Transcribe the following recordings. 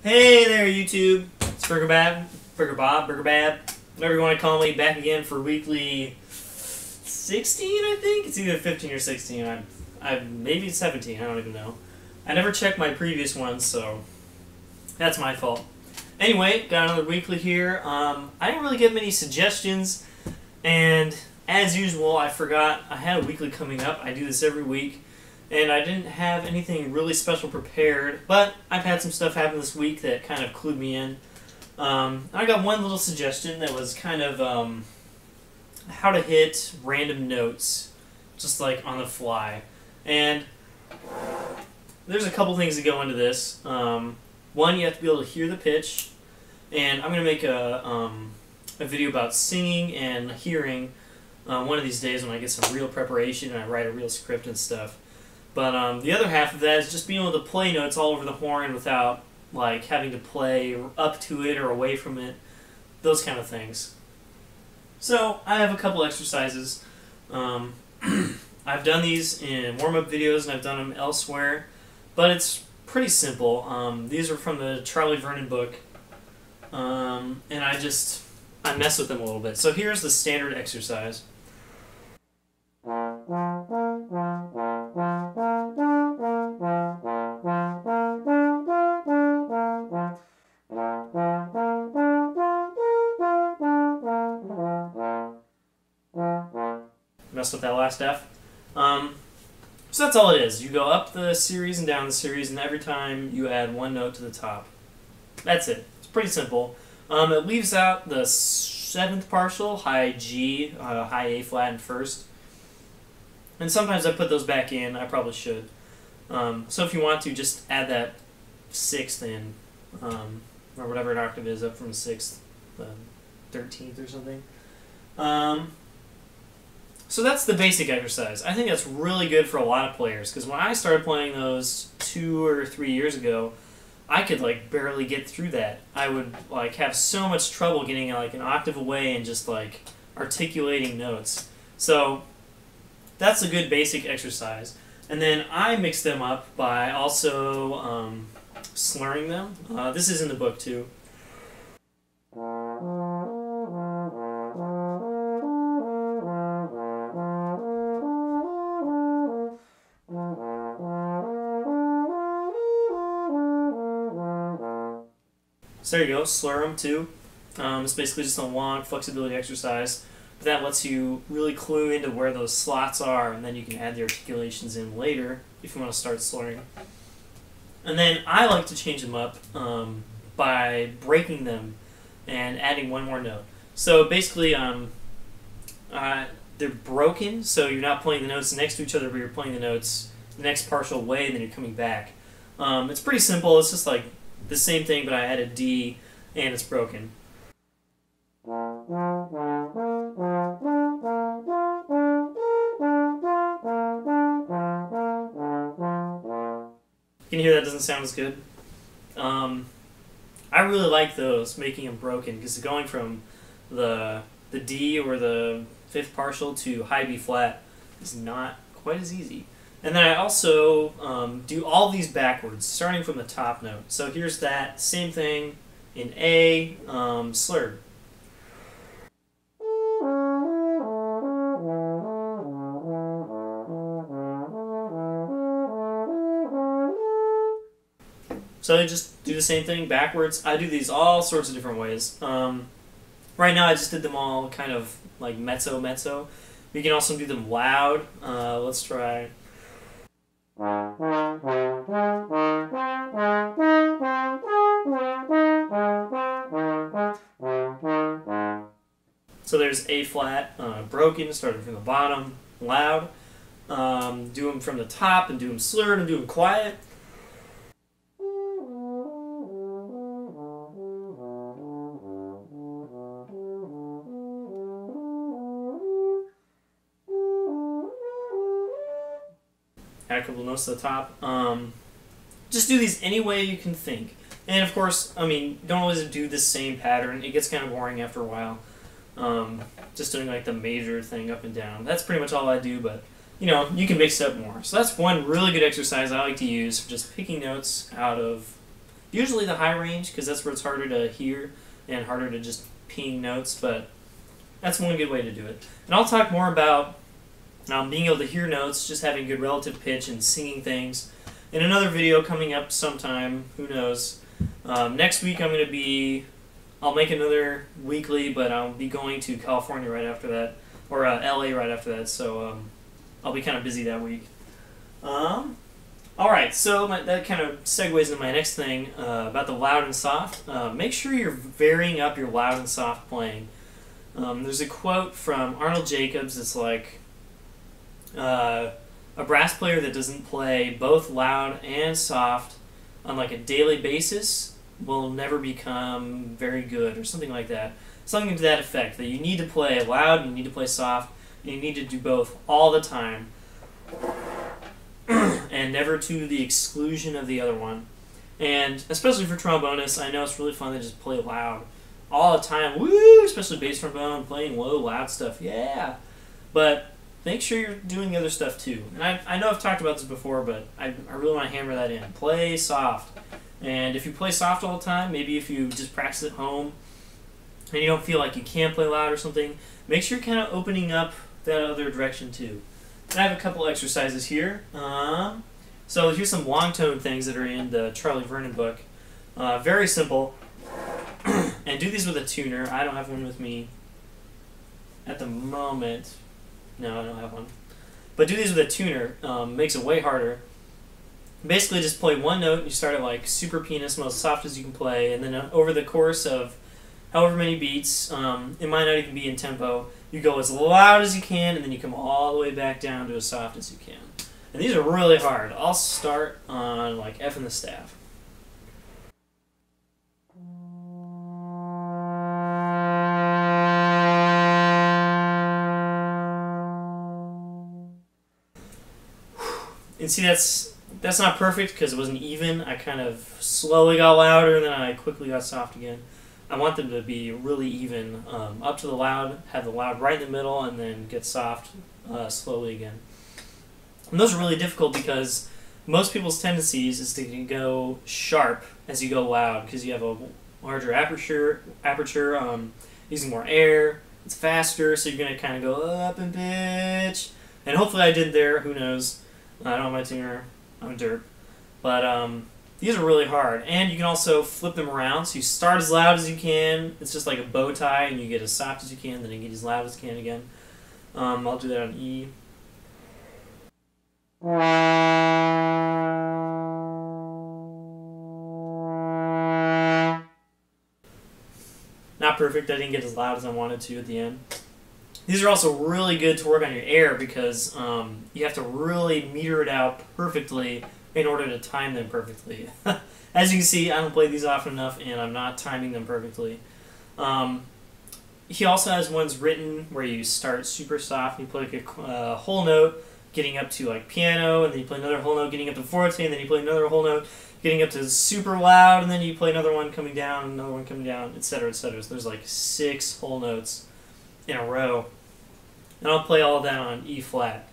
Hey there, YouTube. It's Burgerbob, whatever you want to call me, back again for weekly 16, I think? It's either 15 or 16. Maybe it's 17, I don't even know. I never checked my previous ones, so that's my fault. Anyway, got another weekly here. I didn't really get many suggestions, and as usual, I forgot I had a weekly coming up. I do this every week. And I didn't have anything really special prepared, but I've had some stuff happen this week that kind of clued me in. I got one little suggestion that was kind of how to hit random notes, just like on the fly. And there's a couple things that go into this. One, you have to be able to hear the pitch, and I'm going to make a video about singing and hearing one of these days when I get some real preparation and I write a real script and stuff. But the other half of that is just being able to play notes all over the horn without like having to play up to it or away from it, those kind of things. So I have a couple exercises. I've done these in warm-up videos and I've done them elsewhere, but it's pretty simple. These are from the Charlie Vernon book, and I mess with them a little bit. So here's the standard exercise. Messed with that last F. So that's all it is. You go up the series and down the series, and every time you add one note to the top. That's it. It's pretty simple. It leaves out the 7th partial, high G, high A flat in first. And sometimes I put those back in. I probably should. So if you want to, just add that 6th in, or whatever an octave is, up from 6th, 13th or something. So that's the basic exercise. I think that's really good for a lot of players, because when I started playing those 2 or 3 years ago, I could like barely get through that. I would like have so much trouble getting like an octave away and just like articulating notes. So that's a good basic exercise. And then I mix them up by also slurring them. This is in the book too. So there you go, slur them too. It's basically just a long flexibility exercise. But that lets you really clue into where those slots are, and then you can add the articulations in later if you want to start slurring. And then I like to change them up by breaking them and adding one more note. So basically, they're broken, so you're not playing the notes next to each other, but you're playing the notes the next partial way, and then you're coming back. It's pretty simple. It's just like the same thing, but I added D, and it's broken. You can hear that doesn't sound as good. I really like those, making them broken, because going from the D or the 5th partial to high B flat is not quite as easy. And then I also do all these backwards, starting from the top note. So here's that same thing in A, slurred. So I just do the same thing backwards. I do these all sorts of different ways. Right now I just did them all kind of like mezzo. You can also do them loud. Let's try. So there's A flat, broken, starting from the bottom, loud. Do them from the top, and do them slurred, and do them quiet. Add a couple of notes to the top. Just do these any way you can think. And of course, I mean, don't always do the same pattern. It gets kind of boring after a while. Just doing like the major thing up and down. That's pretty much all I do, but you know, you can mix it up more. So that's one really good exercise I like to use for just picking notes out of Usually the high range, because that's where it's harder to hear and harder to just ping notes, but that's one good way to do it. And I'll talk more about being able to hear notes, just having good relative pitch and singing things in another video coming up sometime. Who knows? Next week I'll make another weekly, but I'll be going to California right after that, or LA right after that, so I'll be kind of busy that week. Alright, so that kind of segues into my next thing about the loud and soft. Make sure you're varying up your loud and soft playing. There's a quote from Arnold Jacobs that's like, a brass player that doesn't play both loud and soft on like a daily basis will never become very good, or something like that. Something to that effect, that you need to play loud and you need to play soft, and you need to do both all the time, and never to the exclusion of the other one. And especially for trombonists, I know it's really fun to just play loud all the time, woo, especially bass trombone, playing low, loud stuff, yeah. But make sure you're doing the other stuff too. And I know I've talked about this before, but I really want to hammer that in. Play soft. And if you play soft all the time, maybe if you just practice at home and you don't feel like you can play loud or something, make sure you're kind of opening up that other direction too. And I have a couple exercises here. So here's some long tone things that are in the Charlie Vernon book. Very simple. And do these with a tuner. I don't have one with me at the moment. No, I don't have one. But do these with a tuner. Makes it way harder. Basically just play one note. You start at like super pianissimo, as soft as you can play, and then over the course of however many beats, it might not even be in tempo, you go as loud as you can, and then you come all the way back down to as soft as you can. And these are really hard. I'll start on like F in the staff. And see, that's not perfect because it wasn't even. I kind of slowly got louder and then I quickly got soft again. I want them to be really even, up to the loud, have the loud right in the middle, and then get soft slowly again. And those are really difficult because most people's tendencies is to go sharp as you go loud because you have a larger aperture, using more air, it's faster, so you're going to kind of go up in pitch. And hopefully I did there, who knows. I don't have my tuner, I'm a derp. But these are really hard. And you can also flip them around, so you start as loud as you can. It's just like a bow tie, and you get as soft as you can, then you get as loud as you can again. I'll do that on E. Not perfect, I didn't get as loud as I wanted to at the end. These are also really good to work on your air because you have to really meter it out perfectly in order to time them perfectly. As you can see, I don't play these often enough and I'm not timing them perfectly. He also has ones written where you start super soft and you play like a whole note getting up to like piano, and then you play another whole note getting up to forte, and then you play another whole note getting up to super loud, and then you play another one coming down, another one coming down, etc., etc. So there's like 6 whole notes in a row. And I'll play all of that on E flat.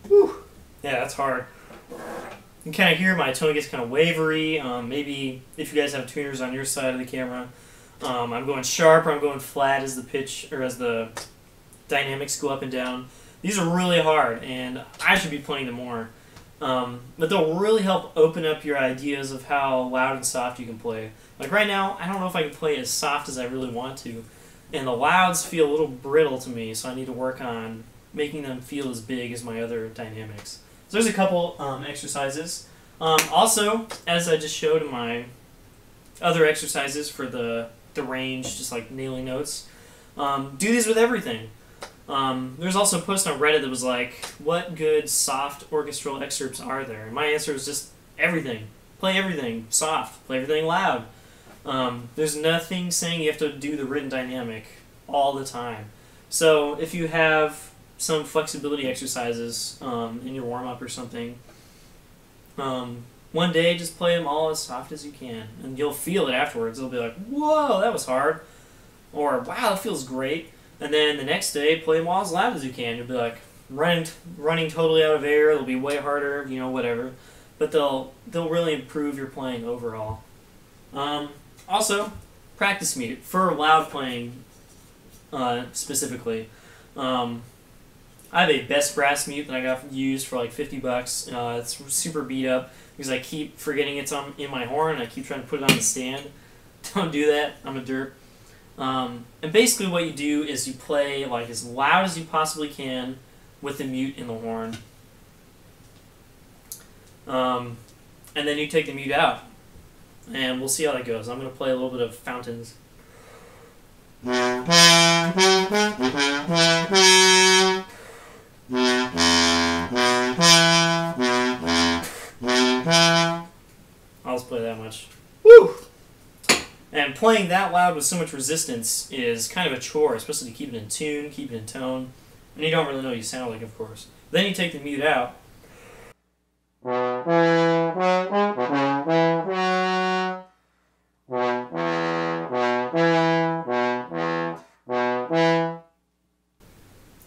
Whew. Yeah, that's hard. You can kind of hear my tone gets kind of wavery. Maybe if you guys have tuners on your side of the camera, I'm going sharp or I'm going flat as the pitch or as the dynamics go up and down. These are really hard, and I should be playing them more. But they'll really help open up your ideas of how loud and soft you can play. Like right now, I don't know if I can play as soft as I really want to, and the louds feel a little brittle to me, so I need to work on making them feel as big as my other dynamics. So there's a couple exercises. Also, as I just showed in my other exercises for the range, just like nailing notes, do these with everything. There's also a post on Reddit that was like, what good soft orchestral excerpts are there? And my answer is just everything. Play everything soft. Play everything loud. There's nothing saying you have to do the written dynamic all the time. So if you have some flexibility exercises in your warm-up or something, one day just play them all as soft as you can. And you'll feel it afterwards. It'll be like, whoa, that was hard. Or, wow, that feels great. And then the next day, play them all as loud as you can. You'll be like, running totally out of air. It'll be way harder, you know, whatever. But they'll really improve your playing overall. Also, practice mute for loud playing specifically. I have a Best Brass mute that I got used for like $50. It's super beat up because I keep forgetting it's in my horn and I keep trying to put it on the stand. Don't do that. I'm a derp. And basically what you do is you play like as loud as you possibly can with the mute in the horn. And then you take the mute out. And we'll see how that goes. I'm going to play a little bit of Fountains. I'll just play that much. Woo! And playing that loud with so much resistance is kind of a chore, especially to keep it in tune, keep it in tone. And you don't really know what you sound like, of course. Then you take the mute out.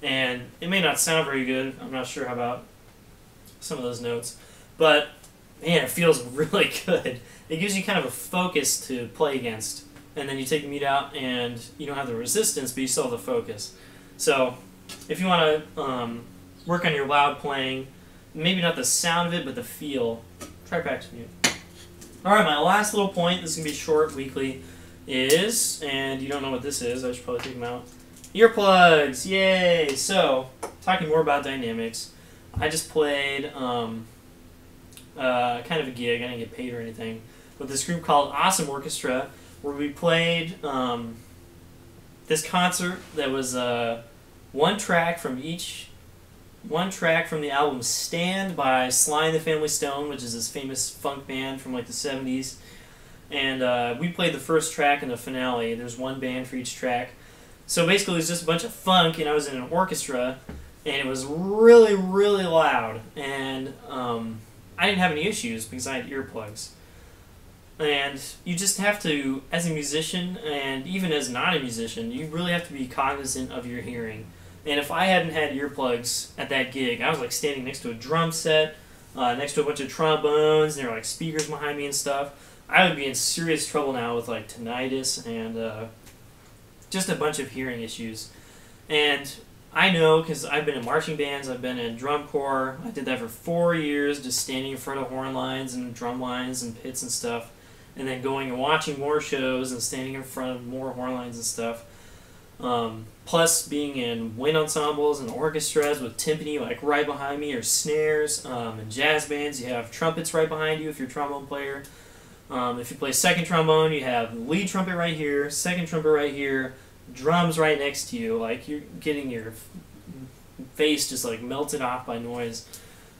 And it may not sound very good. I'm not sure about some of those notes. But, man, it feels really good. It gives you kind of a focus to play against. And then you take the mute out and you don't have the resistance, but you still have the focus. So, if you want to work on your loud playing, maybe not the sound of it, but the feel, try practice mute. Alright, my last little point, this is going to be short, weekly, is, and you don't know what this is, I should probably take them out, earplugs! Yay! So, talking more about dynamics, I just played kind of a gig, I didn't get paid or anything, with this group called Awesome Orchestra, where we played this concert that was one track from the album Stand by Sly and the Family Stone, which is this famous funk band from like the 70s. And we played the first track and the finale. There's one band for each track. So basically it was just a bunch of funk, and I was in an orchestra, and it was really, really loud. And I didn't have any issues because I had earplugs. And you just have to, as a musician, and even as not a musician, you really have to be cognizant of your hearing. And if I hadn't had earplugs at that gig, I was like standing next to a drum set, next to a bunch of trombones, and there were like speakers behind me and stuff, I would be in serious trouble now with like tinnitus and just a bunch of hearing issues. And I know, because I've been in marching bands, I've been in drum corps, I did that for 4 years, just standing in front of horn lines and drum lines and pits and stuff, and then going and watching more shows and standing in front of more horn lines and stuff. Plus being in wind ensembles and orchestras with timpani like right behind me, or snares. In jazz bands you have trumpets right behind you if you're a trombone player. If you play second trombone, you have the lead trumpet right here, second trumpet right here, drums right next to you. Like you're getting your face just like melted off by noise.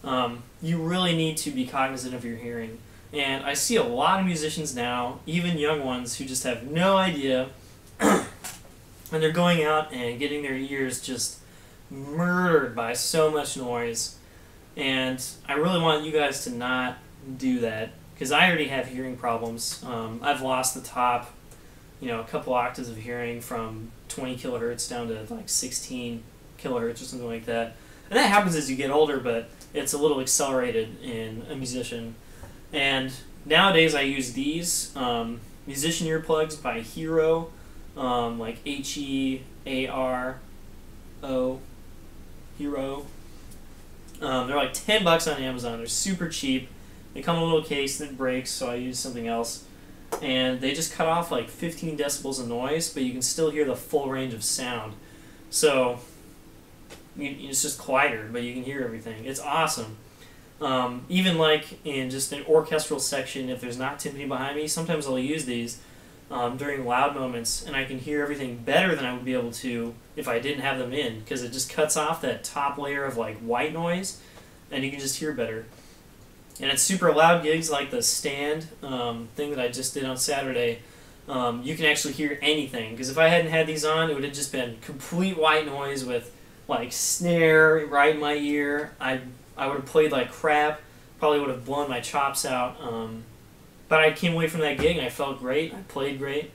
You really need to be cognizant of your hearing. And I see a lot of musicians now, even young ones, who just have no idea. And they're going out and getting their ears just murdered by so much noise. And I really want you guys to not do that, because I already have hearing problems. I've lost the top, a couple octaves of hearing from 20 kilohertz down to like 16 kilohertz or something like that. And that happens as you get older, but it's a little accelerated in a musician. And nowadays I use these musician earplugs by Hero. Like H-E-A-R-O, Hero. They're like $10 on Amazon. They're super cheap. They come in a little case that breaks, so I use something else. And they just cut off like 15 decibels of noise, but you can still hear the full range of sound. So it's just quieter, but you can hear everything. It's awesome. Even like in just an orchestral section, if there's not timpani behind me, sometimes I'll use these. during loud moments, and I can hear everything better than I would be able to if I didn't have them in, because it just cuts off that top layer of like white noise, and you can just hear better. And it's super loud gigs like the stand thing that I just did on Saturday. You can actually hear anything, because if I hadn't had these on, it would have just been complete white noise with like snare right in my ear. I would have played like crap, probably would have blown my chops out. But I came away from that gig and I felt great. I played great.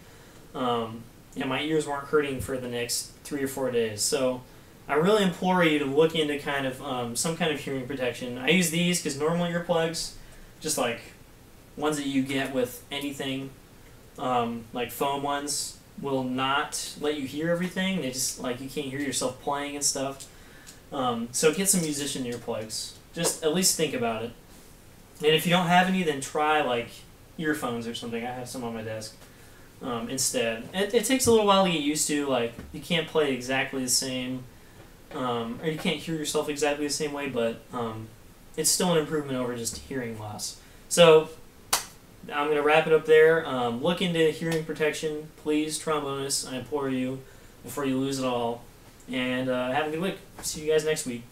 And my ears weren't hurting for the next 3 or 4 days. So I really implore you to look into kind of some kind of hearing protection. I use these because normal earplugs, just like ones that you get with anything, like foam ones, will not let you hear everything. They just, like, you can't hear yourself playing and stuff. So get some musician earplugs. Just at least think about it. And if you don't have any, then try like earphones or something. I have some on my desk instead. It takes a little while to get used to. Like, you can't play exactly the same, or you can't hear yourself exactly the same way, but it's still an improvement over just hearing loss. So I'm going to wrap it up there. Look into hearing protection, please, trombonists. I implore you, before you lose it all. And have a good week. See you guys next week.